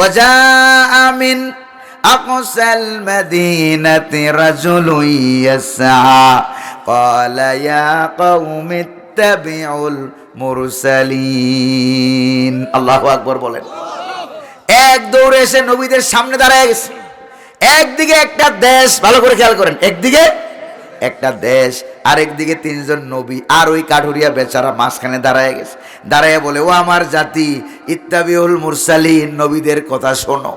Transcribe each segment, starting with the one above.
ওয়াজাআ মিন আকসাল মাদিনাতি রাজুলুন ইয়াসআ ক্বালা ইয়া কওমি ইত্তাবিউল মুরসালিন। আল্লাহু আকবার বলেন। এক দৌড়ে এসে নবীদের সামনে দাঁড়ায় গেছে। একদিকে একটা দেশ, ভালো করে খেয়াল করেন, একদিকে একটা দেশ, আরেকদিকে তিনজন নবী, আর ওই কাঠুরিয়া বেচারা মাঝখানে দাঁড়ায় গেছে। দাঁড়ায় বলে, ও আমার জাতি, ইত্তাবিউল মুরসালিন, নবীদের কথা শোনো।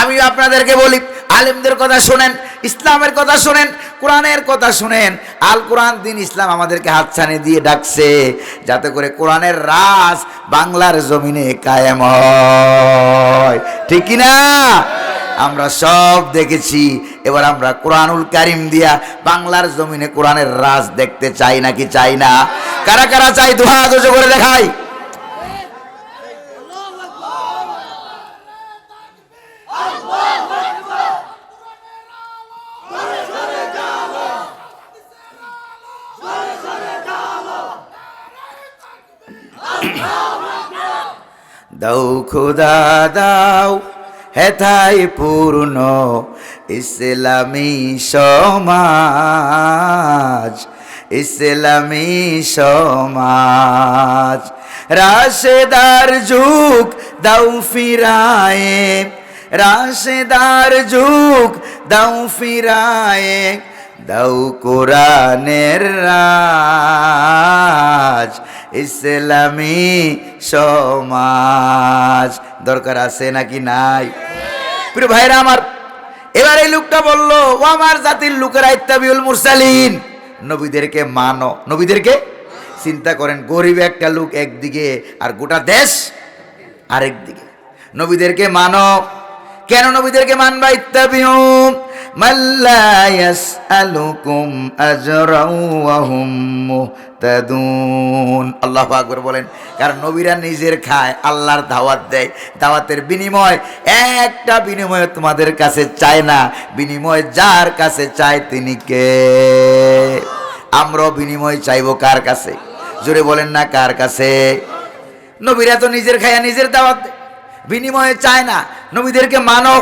আমি আপনাদেরকে বলি, আলেমদের কথা শোনেন, ইসলামের কথা শোনেন, কোরআনের কথা শোনেন। আল কোরআন দিন ইসলাম আমাদেরকে হাতছানি দিয়ে ডাকছে যাতে করে কোরআনের রাজ বাংলার জমিনে কায়েম হয়, ঠিক কি না? আমরা সব দেখেছি, এবার আমরা কোরআনুল কারীম দিয়া বাংলার জমিনে কোরআনের রাজ দেখতে চাই নাকি চাই না? কারা কারা চাই দুই হাত উঁচু করে দেখাই। দাও খোদা দাও হেথাই পূর্ণ ইসলামী সমাজ, ইসলামী সমাজ। রাশেদার যুগ দাও ফিরায়ে, রাশেদার যুগ দাও ফিরায়ে, দাও কোরআনের রাজ, ইসলামী সমাজ। দরকার আছে নাকি নাই? প্রিয় ভাইরা আমার, এবার এই লোকটা বলল, ও আমার জাতির লোকেরা, ইত্তাবিউল মুরসালিন, নবীদেরকে মানো। নবীদেরকে চিন্তা করেন, গরিব একটা লোক একদিকে আর গোটা দেশ আরেকদিকে। নবীদেরকে মানো। কেন নবীদেরকে মানবা? ইত্তাবিউ মাল্লা ইয়াসআলুকুম আজরাও ওয়া হুম মুহতাদুন। আল্লাহু আকবার বলেন। কারণ নবীরা নিজের খায়, আল্লাহর দাওয়াত দেয়, দাওয়াতের বিনিময় একটা বিনিময় তোমাদের কাছে চায় না, বিনিময় যার কাছে চায় তিনি কে? আমরাও বিনিময় চাইবো কার কাছে? জোরে বলেন না, কার কাছে? নবীরা তো নিজের খায়া নিজের দাওয়াত দেয়, বিনিময়ে চায় না। নবীদেরকে মানো,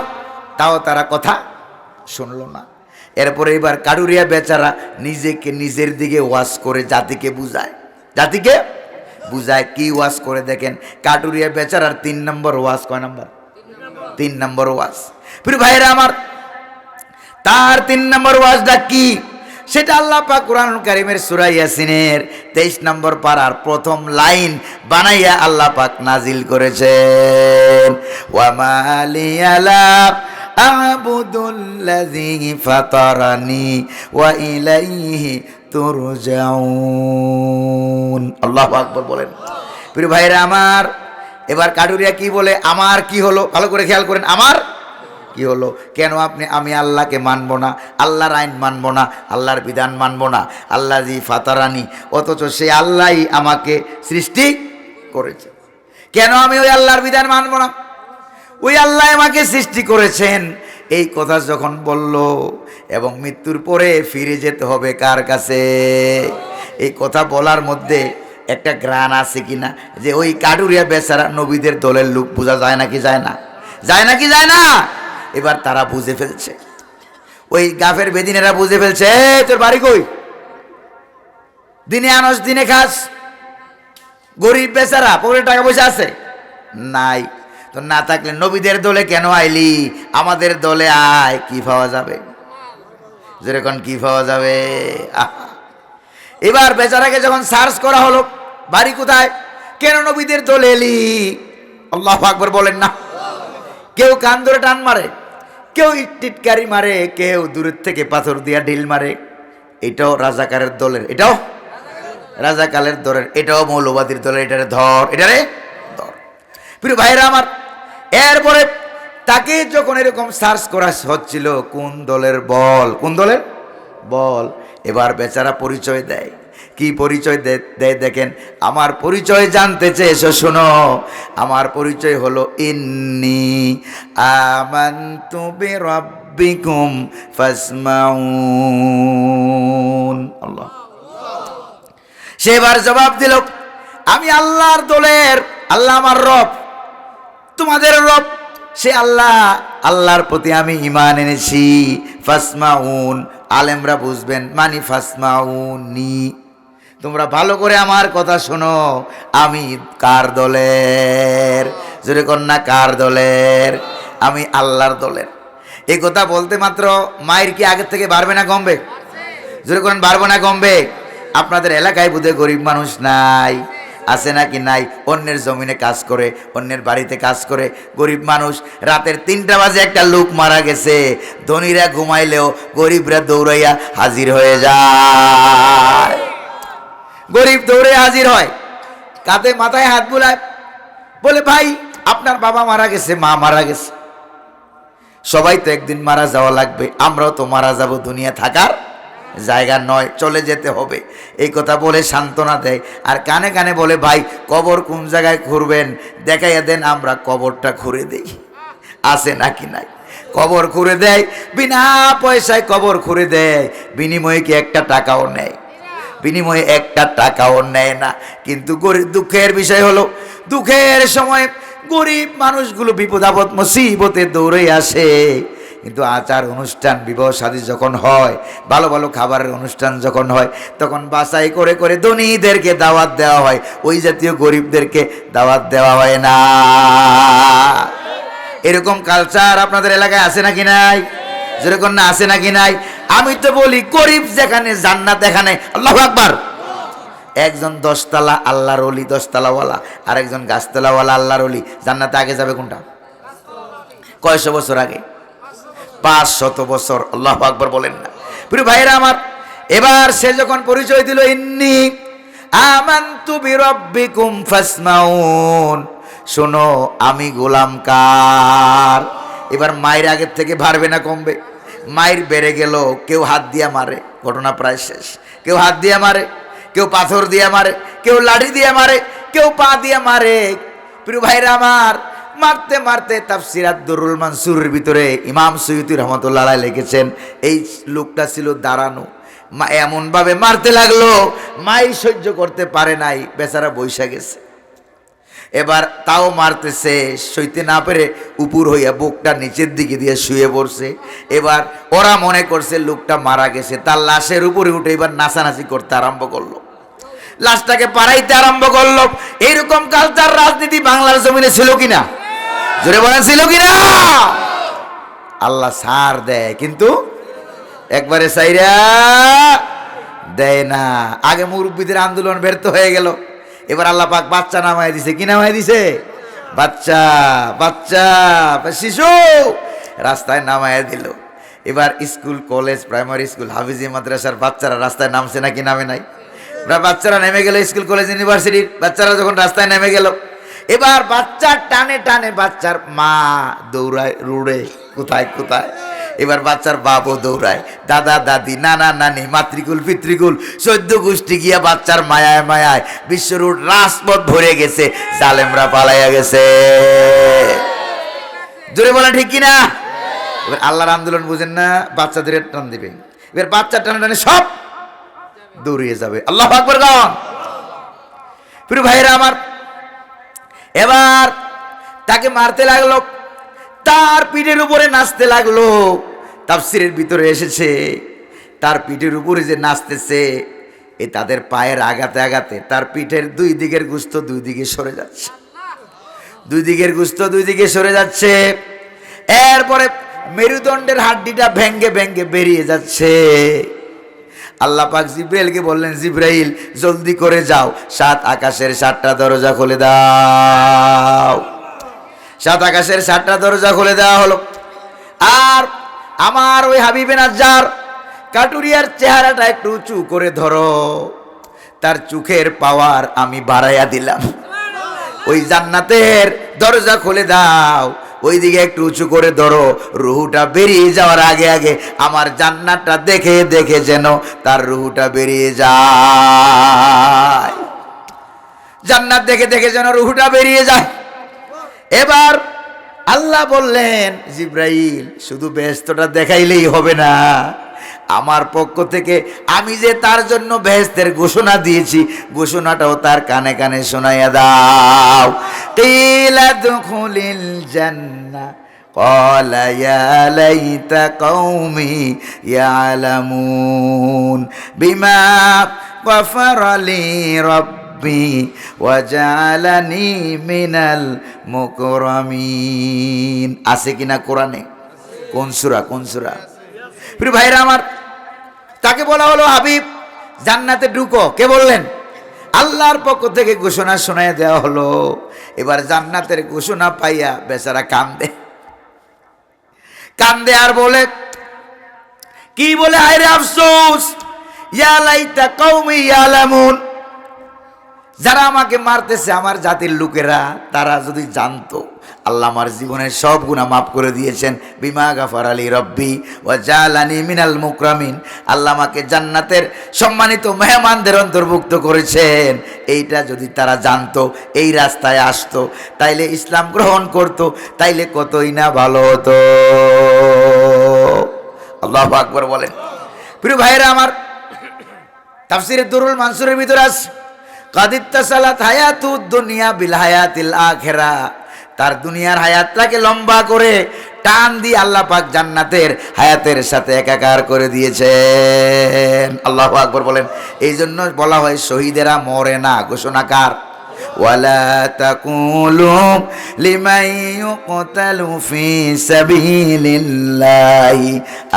তাও তারা কথা শুনলো না। এরপরে এবার কাঠুরিয়া বেচারা নিজেকে নিজের দিকে ওয়াজ করে জাতিকে বুঝায়। জাতিকে বুঝায় কি ওয়াজ করে দেখেন, কাঠুরিয়া বেচারার 3 নম্বর ওয়াজ। কয় নম্বর? 3 নম্বর ওয়াজ। প্রিয় ভাইরা আমার, তার 3 নম্বর ওয়াজটা কি? সেটা আল্লাহ পাক কুরআনুল কারীমের সূরা ইয়াসিনের 23 নম্বর পারার প্রথম লাইন বানাইয়া আল্লাহ পাক নাজিল করেছেন। ওয়া মালিয়ালা আ'বুদুল্লাযী ফাতারানি ওয়া ইলাইহি তুরজাউন। আল্লাহু আকবার বলেন। প্রিয় ভাইরা আমার, এবার কাঠুরিয়া কি বলে, আমার কি হলো? ভালো করে খেয়াল করেন, আমার কি হলো? কেন আমি আল্লাহকে মানবো না, আল্লাহর আইন মানবো না, আল্লাহর বিধান মানবো না? আল্লাহ জি ফাতারানি, অথচ সে আল্লাহই আমাকে সৃষ্টি করেছে। কেন আমি ওই আল্লাহর বিধান মানবো না? ওই আল্লাহ আমাকে সৃষ্টি করেছেন। এই কথা যখন বলল, এবং মৃত্যুর পরে ফিরে যেতে হবে কার কাছে, এই কথা বলার মধ্যে একটা গ্রান আছে কিনা যে ওই কাঠুরিয়া বেচারা নবীদের দলের লোক? বোঝা যায় নাকি যায় না? যায় নাকি যায় না? এবার তারা বুঝে ফেলছে, ওই গাফের বেদিনেরা বুঝে ফেলছে, তোর বাড়ি কই? দিনে আনস দিনে খাস, গরিব বেচারা, পকেটে টাকা পয়সা আছে নাই, তো না থাকলে নবীদের দলে কেন আইলি? আমাদের দলে আয়, কি পাওয়া যাবে? যেরকম কি পাওয়া যাবে? এবার বেচারাকে যখন সার্চ করা হলো, বাড়ি কোথায়, কেন নবীদের দলে এলি? আল্লাহু আকবার বলেন না। কেউ কান ধরে টান মারে, কেউ টিটকারি মারে, কেউ দূরের থেকে পাথর দিয়া ঢিল মারে। এটাও রাজাকারের দলের, এটাও রাজাকালের দলের, এটাও মৌলবাদীর দলের। এটারে ধর, এটারে ধর। প্রিয় ভাইরা আমার, এরপরে তাকে যখন এরকম সার্চ করা হচ্ছিল, কোন দলের বল, কোন দলের বল, এবার বেচারা পরিচয় দেয়। কি পরিচয় দেয় দেখেন, আমার পরিচয় জানতে চেয়েছো, শোনো, আমার পরিচয় হলো ইন্নী আমানতু বিরাব্বিকুম ফাসমাউন। আল্লাহ। সেবার জবাব দিল, আমি আল্লাহর দলের, আল্লাহ আমার রব, তোমাদের রব, সে আল্লাহর প্রতি আমি ঈমান এনেছি। ফাসমাউন, আলেমরা বুঝবেন মানে ফাসমাউনি, তোমরা ভালো করে আমার কথা শোনো, আমি কার দলের? জোরে কন্যা কার দলের? আমি আল্লাহর দলের। এই কথা বলতে মাত্র মায়ের কি আগের থেকে বাড়বে না কমবে? জোরে করেন, বাড়বে না কমবে? আপনাদের এলাকায় বোধহয় গরিব মানুষ নাই, আছে নাকি নাই? অন্যের জমিনে কাজ করে, অন্যের বাড়িতে কাজ করে গরিব মানুষ। রাতের 3টা বাজে একটা লোক মারা গেছে, ধনীরা ঘুমাইলেও গরিবরা দৌড়াইয়া হাজির হয়ে যায়। গরিব দৌড়ে হাজির হয়, কাঁধে মাথায় হাত বুলায়, বলে ভাই আপনার বাবা মারা গেছে, মা মারা গেছে, সবাই তো একদিন মারা যাওয়া লাগবে, আমরাও তো মারা যাব, দুনিয়া থাকার জায়গা নয়, চলে যেতে হবে। এই কথা বলে সান্ত্বনা দেয়, আর কানে কানে বলে ভাই কবর কোন জায়গায় খুঁড়বেন দেখাইয়া দেন, আমরা কবরটা খুঁড়ে দেই, আছে নাকি নাই? কবর খুঁড়ে দেয়, বিনা পয়সায় কবর খুঁড়ে দেয়, বিনিময়ে কি একটা টাকাও নেয়? বিনিময়ে একটা টাকাও নেয় না। কিন্তু দুঃখের বিষয় হলো, দুঃখের সময় গরিব মানুষগুলো বিপদ আপদ মুসিবতে দৌড়ে আসে, কিন্তু আচার অনুষ্ঠান বিবাহ শাদী যখন হয়, ভালো ভালো খাবারের অনুষ্ঠান যখন হয়, তখন বাছাই করে করে ধনীদেরকে দাওয়াত দেওয়া হয়, ওই জাতীয় গরিবদেরকে দাওয়াত দেওয়া হয় না। এরকম কালচার আপনাদের এলাকায় আছে নাকি নাই? যেরকম না আছে নাকি নাই? আমি তো বলি গরিব যেখানে জান্নাত এখানে। আল্লাহু আকবার। একজন 10 তলা আল্লাহর ওলি, 10 তলাওয়ালা, আর একজন গাছতলাওয়ালা আল্লাহর ওলি, জান্নাতে আগে যাবে কোনটা? কয়শো বছর আগে? 500 বছর। আল্লাহু আকবার বলেন না? প্রিয় ভাইরা আমার, এবার সে যখন পরিচয় দিল, ইন্নী আমানতু বিরাব্বিকুম ফাসমাউন, শোনো আমি গোলাম কার। এবার মায়ের আগের থেকে বাড়বে না কমবে? মায়ের বেড়ে গেল, কেউ হাত দিয়া মারে, ঘটনা প্রায় শেষ, কেউ হাত দিয়া মারে, কেউ পাথর দিয়ে মারে, কেউ লাঠি দিয়ে মারে, কেউ পা দিয়ে মারে। প্রিয় ভাইরা আমার, মারতে মারতে তাফসিরাত দুরুল মানসুরের ভিতরে ইমাম সুয়ুতি রহমতুল্লাহ আলাইহি লিখেছেন, এই লোকটা ছিল দাঁড়ানো, মা এমনভাবে মারতে লাগলো, মাই সহ্য করতে পারে নাই, বেচারা বৈশা গেছে। এবার তাও মারতেছে, সইতে না পেরে উপর হইয়া বুকটা নিচের দিকে দিয়ে শুয়ে পড়ছে। এবার ওরা মনে করছে লোকটা মারা গেছে, তার লাশের উপরে উঠে এবার নাচানাচি করতে আরম্ভ করলো, লাশটাকে পাড়াইতে আরম্ভ করলো। এইরকম কালচার রাজনীতি বাংলার জমিনে ছিল কিনা? জোরে বলেন, ছিল কিনা? আল্লাহ ছাড় দেয়, কিন্তু একবারে সাইরা দেয় না। আগে মুরব্বীদের আন্দোলন ব্যর্থ হয়ে গেল, এবার আল্লাহ পাক বাচ্চা নামায় দিছে। কি নামায় দিছে? বাচ্চা, বাচ্চা, শিশু রাস্তায় নামায় দিল। এবার স্কুল, কলেজ, প্রাইমারি স্কুল, হাফিজি মাদ্রাসার বাচ্চারা রাস্তায় নামছে নাকি নামে নাই? বাচ্চারা নেমে গেল, স্কুল কলেজ ইউনিভার্সিটির বাচ্চারা যখন রাস্তায় নেমে গেল, এবার বাচ্চার টানে টানে বাচ্চার মা দৌড়ায় রুড়ে কোথায় কোথায়। এবার বাচ্চার বাবু দৌড়ায়, দাদা দাদি, নানা নানি, মাতৃকুল পিতৃকুল 14 গোষ্ঠী গিয়া বাচ্চার মায়ায় মায়ায় বিশ্ব রোড রাজপথ ভরে গেছে, জালেমরা পালাইয়া গেছে। জোরে বলা ঠিক কিনা? এবার আল্লাহর আন্দোলন বুঝেন না, বাচ্চাদের টান দিবে, এবার বাচ্চার টানে টানে সব দৌড়িয়ে যাবে। আল্লাহু আকবার গান। প্রিয় ভাইরা আমার, এবার তাকে মারতে লাগলো, তার পিঠের উপরে নাচতে লাগলো। তাফসীরের ভিতরে এসেছে, তার পিঠের উপরে যে নাচতেছে, এ তাদের পায়ের আঘাতে আঘাতে তার পিঠের 2 দিকের গোশত 2 দিকে সরে যাচ্ছে, 2 দিকের গোশত 2 দিকে সরে যাচ্ছে। এরপরে মেরুদণ্ডের হাড্ডিটা ভেঙ্গে ভেঙ্গে বেরিয়ে যাচ্ছে। আল্লাহ পাক জিব্রাইলকে বললেন, জিব্রাইল জলদি করে যাও, 7 আকাশের 7টা দরজা খুলে দাও। 7 আকাশের 7টা দরজা খুলে দেওয়া হলো। আর আমার ওই হাবিবে নাজ্জার কাটুরিয়ার চেহারাটা একটু উঁচু করে ধরো, তার চোখের পাওয়ার আমি বাড়াইয়া দিলাম। ওই জান্নাতের দরজা খুলে দাও, ওইদিকে একটু উঁচু করে ধরো, রুহুটা বেরিয়ে যাওয়ার আগে আগে আমার জান্নাতটা দেখে দেখে যেন তার রুহুটা বেরিয়ে যায়, জান্নাত দেখে দেখে যেন রুহুটা বেরিয়ে যায়। এবার আল্লাহ বললেন, জিব্রাইল শুধু বেহেশতটা দেখাইলেই হবে না, আমার পক্ষ থেকে আমি যে তার জন্য বেহেশতের ঘোষণা দিয়েছি, ঘোষণাটাও তার কানে কানে শোনাইয়া দাও। কিলা দুখুলিল জান্নাহ ক্বালা ইয়া লাইতা কওমি ইয়ালামুন বিমা গফারা লি রাব্বি ওয়া জাআলানি মিনাল মুকরামিন। আছে কিনা কোরআনে? কোন সূরা? কোন সূরা? প্রিয় ভাইরা আমার, তাকে বলা হলো হাবিব জান্নাতে ঢুকো। কে বললেন? আল্লাহর পক্ষ থেকে ঘোষণা শোনায় দেওয়া হলো। এবার জান্নাতের ঘোষণা পাইয়া বেচারা কান্দে কান্দে আর বলে, কি বলে? হায়রে আফসোস, ইয়া লাইতা কওমি ইয়ালামুন, যারা আমাকে মারতেছে আমার জাতির লোকেরা, তারা যদি জানতো আল্লাহ আমার জীবনের সব গুনাহ মাফ করে দিয়েছেন। বিমা গাফারা লি রব্বি ওয়া জাআলানি মিনাল মুকরামিন, আল্লাহ আমাকে জান্নাতের সম্মানিত মেহমানদের অন্তর্ভুক্ত করেছেন। এইটা যদি তারা জানতো, এই রাস্তায় আসতো, তাইলে ইসলাম গ্রহণ করতো, তাইলে কতই না ভালো হতো। আল্লাহু আকবার বলেন। প্রিয় ভাইরা আমার, তাফসীরে দুরুল মানসুরের ভিতরে আছে, কাদ ইত্তাসালাত হায়াতুদ দুনিয়া বিল হায়াতিল আখিরা, তার দুনিয়ার হায়াতটাকে লম্বা করে টান দিয়ে আল্লাহ পাক জান্নাতের হায়াতের সাথে একাকার করে দিয়েছেন। আল্লাহু আকবার বলেন। এই জন্য বলা হয় শহীদেরা মরে না। ঘোষণাকার, ওয়ালা তাকুলু লিমান ইউকতালু ফি সাবিলিল্লাহি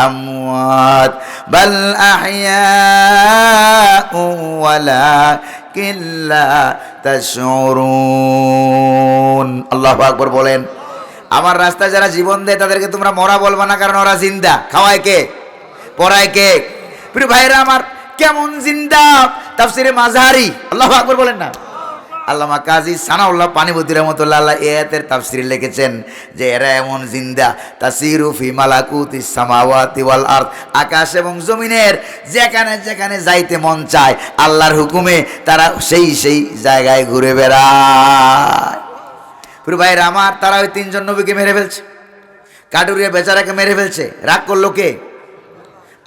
আমওয়াত বাল আহইয়াউ ওয়ালাকিন লা তাশউরুন। আল্লাহু আকবার বলেন। আমার রাস্তায় যারা জীবন দেয় তাদেরকে তোমরা মরা বলবা না, কারণ ওরা জিন্দা। খাওয়ায় কে? পড়ায় কে? প্রিয় ভাইরা আমার, কেমন জিন্দা? তাফসীরে মাযহারি, আল্লাহু আকবার বলেন না। আল্লামা কাজী সানাউল্লাহ পানিপতি রাহমাতুল্লাহ আলাইহি এই আয়াতের তাফসীরে লিখেছেন যে এরা এমন জিন্দা, তাসিরু ফি মালাকুতিস সামাওয়াতি ওয়াল আরদ, আকাশ এবং জমিনের যেখানে যেখানে যাইতে মন চায় আল্লাহর হুকুমে তারা সেই সেই জায়গায় ঘুরে বেড়ায়। প্রিয় ভাইরা আমার, তারা ওই তিনজন নবীকে মেরে ফেলছে, কাটুরিয়া বেচারাকে মেরে ফেলছে। রাগ করলো কে?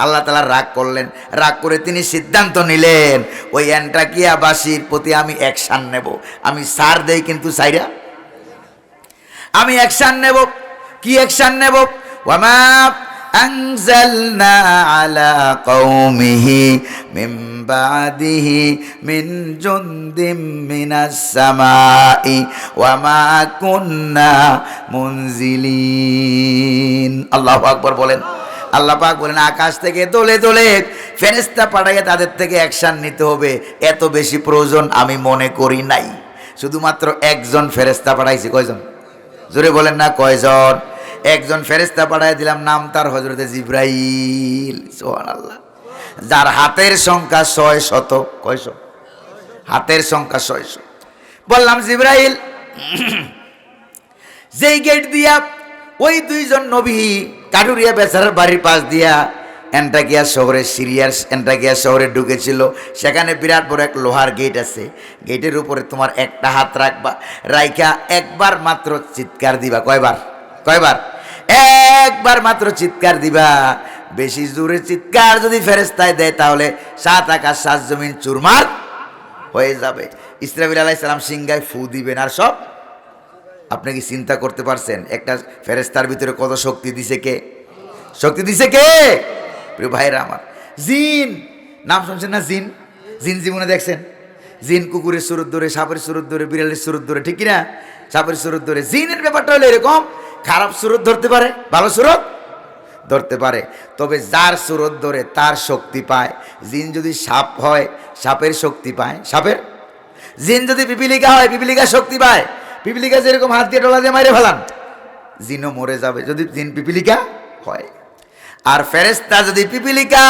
আল্লাহ তাআলা রাগ করলেন। রাগ করে তিনি সিদ্ধান্ত নিলেন, ওই অ্যান্টাকিয়াবাসীর প্রতি আমি অ্যাকশন নেব। আমি সার দেই কিন্তু সাইরা আমি অ্যাকশন নেব। কি অ্যাকশন নেব? ওয়ামা আনজালনা আলা কওমিহি মিন বাদিহি মিন জুনদিম মিনাস সামাই ওয়ামা কুন্না মুনজিলিন। আল্লাহু আকবার বলেন। আল্লাহ পাক বলেন, আকাশ থেকে দলে দলে ফেরেশতা পাঠাইয়া তাদের থেকে অ্যাকশন নিতে হবে, এত বেশি প্রয়োজন আমি মনে করি নাই। শুধুমাত্র একজন ফেরেশতা পাঠাইছি। কয়জন? জোরে বলেন না, কয়জন? একজন ফেরেশতা পাঠাই দিলাম, নাম তার হযরতে জিবরাইল। সুবহানাল্লাহ। যার হাতের সংখ্যা 600। কয়শ? হাতের সংখ্যা 600। বললাম জিবরাইল, যেই গেট দিয়া ওই দুইজন নবী কাটুরিয়া বেচারার বাড়ির পাশ দিয়া অ্যান্টাকিয়া শহরে, সিরিয়ার অ্যান্টাকিয়া শহরে ঢুকেছিল, সেখানে বিরাট বড় এক লোহার গেট আছে। গেটের উপরে তোমার একটা হাত রাখবা, রাইখা একবার মাত্র চিৎকার দিবা। কয়বার? কয়বার? একবার মাত্র চিৎকার দিবা। বেশি জোরে চিৎকার যদি ফেরেশতায় দেয় তাহলে 7 আকাশ 7 জমিন চুরমার হয়ে যাবে। ইসরাফিল আলাইহিস সালাম সিংহায় ফু দিবেন আর সব। আপনি কি চিন্তা করতে পারছেন একটা ফেরেশতার ভিতরে কত শক্তি দিছে? কে শক্তি দিছে? কে? প্রিয় ভাইরা আমার, জিন নাম শুনছেন না? জিন, জিন জীবনে দেখছেন? জিন কুকুরের সুরত ধরে, সাপের সুরত ধরে, বিড়ালের সুরত ধরে, ঠিক কিনা? সাপের সুরত ধরে। জিনের ব্যাপারটা হলো এরকম, খারাপ সুরত ধরতে পারে, ভালো সুরত ধরতে পারে। তবে যার সুরত ধরে তার শক্তি পায়। জিন যদি সাপ হয় সাপের শক্তি পায় সাপের। জিন যদি পিপিলিকা হয় পিপিলিকার শক্তি পায়। পিপিলিকা যেরকম হাত দিয়ে ডলা দিয়ে মাইরে ফেলান, জিনও মরে যাবে যদি জিন পিপিলিকা হয়। আর ফেরেশতা যদি পিপিলিকা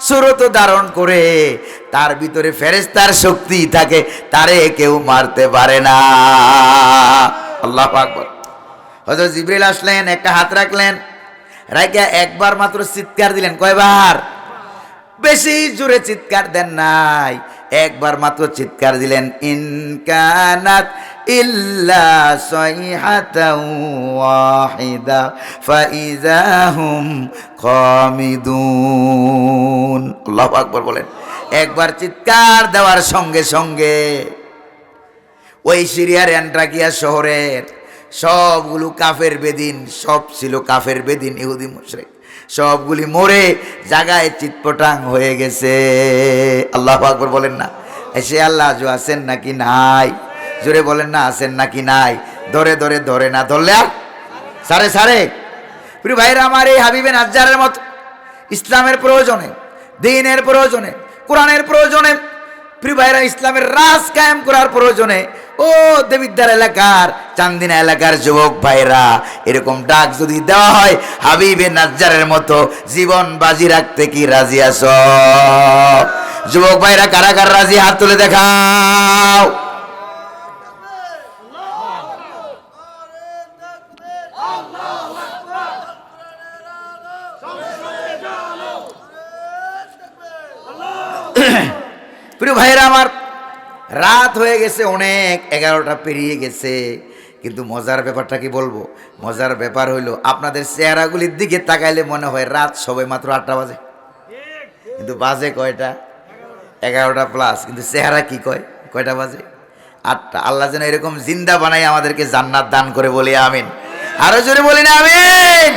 সুরত ধারণ করে, তার ভিতরে ফেরেশতার শক্তি থাকে, তারে কেউ মারতে পারে না। আল্লাহু আকবার। হযরত জিবরাইল আসলেন, একটা হাত রাখলেন, রাইখা একবার মাত্র চিৎকার দিলেন। কয়বার? বেশি জোরে চিৎকার দেন নাই, একবার মাত্র চিৎকার দিলেন। ইন কানাত ইল্লা সাইহাতাও ওয়াহিদা ফাইযা হুম খামিদুন। আল্লাহু আকবার বলেন। একবার চিৎকার দেওয়ার সঙ্গে সঙ্গে ওই সিরিয়ার অ্যান্টাকিয়া শহরের সবগুলো কাফের বেদিন, সব ছিল কাফের বেদিন, ইহুদি মুশরিক, সবগুলি মরে জায়গায় চিৎপটাং হয়ে গেছে। আল্লাহু আকবার বলেন না। এসে আল্লাহ আজও আছেন নাকি নাই? জোরে বলেন না, আছেন নাকি নাই? ধরে ধরে ধরে না ধরলে আর সারে সারে। প্রিয় ভাইরা আমার, এই হাবিবে নাজ্জারের মতো ইসলামের প্রয়োজনে, দ্বীনের প্রয়োজনে, কোরআনের প্রয়োজনে, প্রিয় ভাইরা ইসলামের রাজ কায়েম করার প্রয়োজনে ও দেবিদ্বার এলাকার, চান্দিনা এলাকার যুবক ভাইরা, এরকম ডাক যদি দেওয়া হয় হাবিবে নাজ্জারের মতো জীবন বাজি রাখতে কি রাজি আছো? যুবক ভাইরা কারা কারা রাজি? হাত তুলে দেখাও। প্রিয় ভাইরা আমার, রাত হয়ে গেছে অনেক, 11টা পেরিয়ে গেছে। কিন্তু মজার ব্যাপারটা কি বলবো? মজার ব্যাপার হইলো আপনাদের চেহারাগুলির দিকে তাকাইলে মনে হয় রাত সবে মাত্র 8টা বাজে, কিন্তু বাজে কয়টা? 11টা প্লাস। কিন্তু চেহারা কি কয়? কয়টা বাজে? 8টা। আল্লাহ যেন এরকম জিন্দা বানাই আমাদেরকে জান্নাত দান করে, বলি আমিন। আরো জোরে বলি না আমিন।